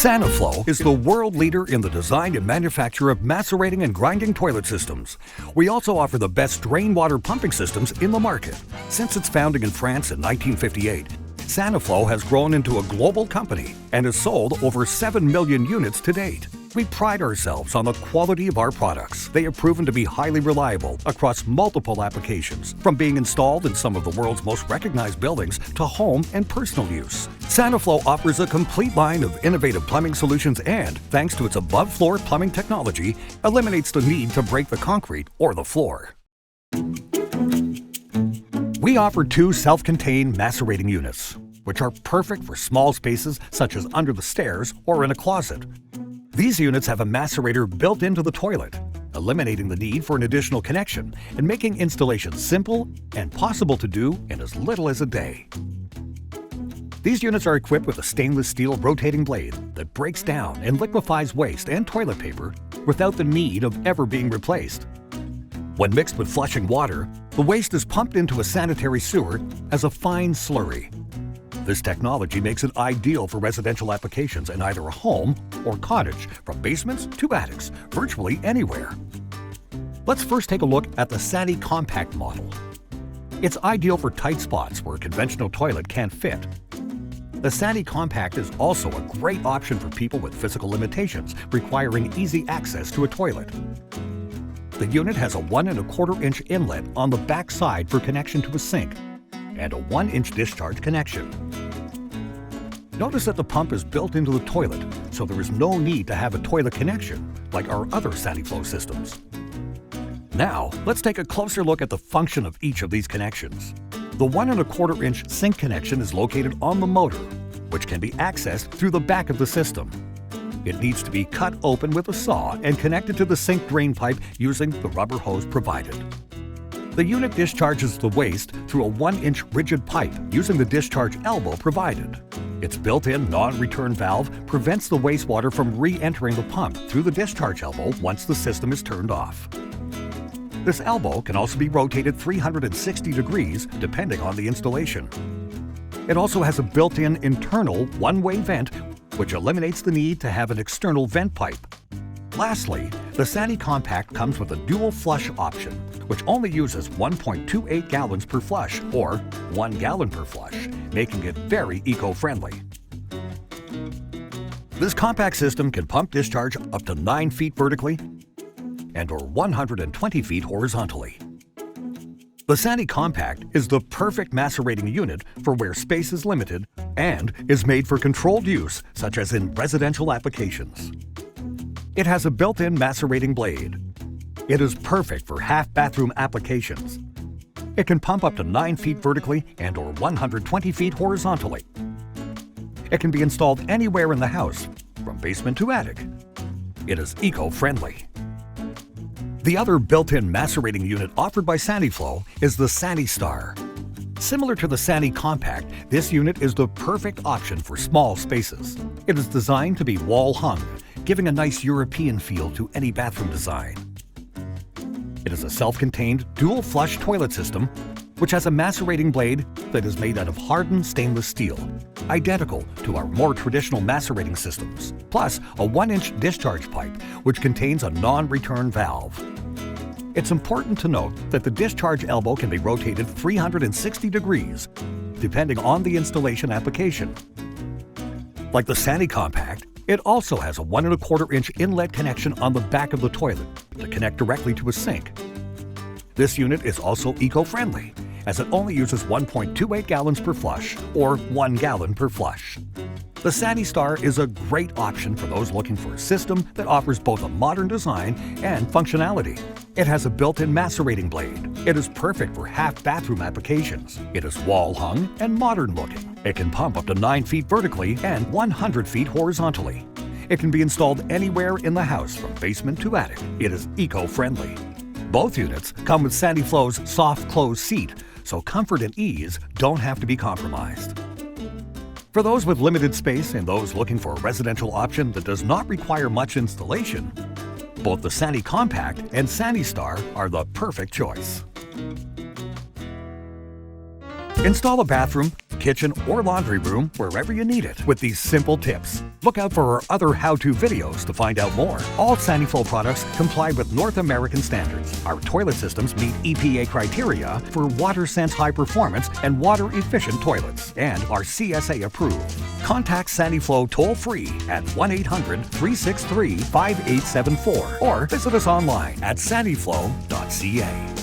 SANIFLO is the world leader in the design and manufacture of macerating and grinding toilet systems. We also offer the best rainwater pumping systems in the market. Since its founding in France in 1958, SANIFLO has grown into a global company and has sold over 7 million units to date. We pride ourselves on the quality of our products. They have proven to be highly reliable across multiple applications, from being installed in some of the world's most recognized buildings to home and personal use. SANIFLO offers a complete line of innovative plumbing solutions and, thanks to its above-floor plumbing technology, eliminates the need to break the concrete or the floor. We offer 2 self-contained macerating units, which are perfect for small spaces such as under the stairs or in a closet. These units have a macerator built into the toilet, eliminating the need for an additional connection and making installation simple and possible to do in as little as a day. These units are equipped with a stainless steel rotating blade that breaks down and liquefies waste and toilet paper without the need of ever being replaced. When mixed with flushing water, the waste is pumped into a sanitary sewer as a fine slurry. This technology makes it ideal for residential applications in either a home or cottage, from basements to attics, virtually anywhere. Let's first take a look at the SANICOMPACT model. It's ideal for tight spots where a conventional toilet can't fit. The SANICOMPACT is also a great option for people with physical limitations requiring easy access to a toilet. The unit has a 1 1/4 inch inlet on the back side for connection to a sink and a 1-inch discharge connection. Notice that the pump is built into the toilet, so there is no need to have a toilet connection like our other SANIFLO systems. Now, let's take a closer look at the function of each of these connections. The 1 1/4 inch sink connection is located on the motor, which can be accessed through the back of the system. It needs to be cut open with a saw and connected to the sink drain pipe using the rubber hose provided. The unit discharges the waste through a 1-inch rigid pipe using the discharge elbow provided. Its built-in non-return valve prevents the wastewater from re-entering the pump through the discharge elbow once the system is turned off. This elbow can also be rotated 360 degrees depending on the installation. It also has a built-in internal one-way vent, which eliminates the need to have an external vent pipe. Lastly, the SANICOMPACT comes with a dual flush option, which only uses 1.28 gallons per flush, or 1 gallon per flush, making it very eco-friendly. This compact system can pump discharge up to 9 feet vertically and or 120 feet horizontally. The SANICOMPACT is the perfect macerating unit for where space is limited and is made for controlled use, such as in residential applications. It has a built-in macerating blade. It is perfect for half-bathroom applications. It can pump up to 9 feet vertically and or 120 feet horizontally. It can be installed anywhere in the house, from basement to attic. It is eco-friendly. The other built-in macerating unit offered by SANIFLO is the SANISTAR. Similar to the SANICOMPACT, this unit is the perfect option for small spaces. It is designed to be wall-hung, giving a nice European feel to any bathroom design. It is a self-contained dual-flush toilet system, which has a macerating blade that is made out of hardened stainless steel, identical to our more traditional macerating systems, plus a 1-inch discharge pipe, which contains a non-return valve. It's important to note that the discharge elbow can be rotated 360 degrees, depending on the installation application. Like the SANICOMPACT, it also has a 1 1/4 inch inlet connection on the back of the toilet to connect directly to a sink. This unit is also eco-friendly, as it only uses 1.28 gallons per flush, or 1 gallon per flush. The SANISTAR is a great option for those looking for a system that offers both a modern design and functionality. It has a built-in macerating blade. It is perfect for half-bathroom applications. It is wall-hung and modern-looking. It can pump up to 9 feet vertically and 100 feet horizontally. It can be installed anywhere in the house, from basement to attic. It is eco-friendly. Both units come with SANIFLO's soft close seat, so comfort and ease don't have to be compromised. For those with limited space and those looking for a residential option that does not require much installation, both the SANICOMPACT and SANISTAR are the perfect choice. Install a bathroom, kitchen, or laundry room wherever you need it with these simple tips. Look out for our other how-to videos to find out more. All SANIFLO products comply with North American standards. Our toilet systems meet EPA criteria for WaterSense high performance and water-efficient toilets and are CSA approved. Contact SANIFLO toll-free at 1-800-363-5874 or visit us online at saniflo.ca.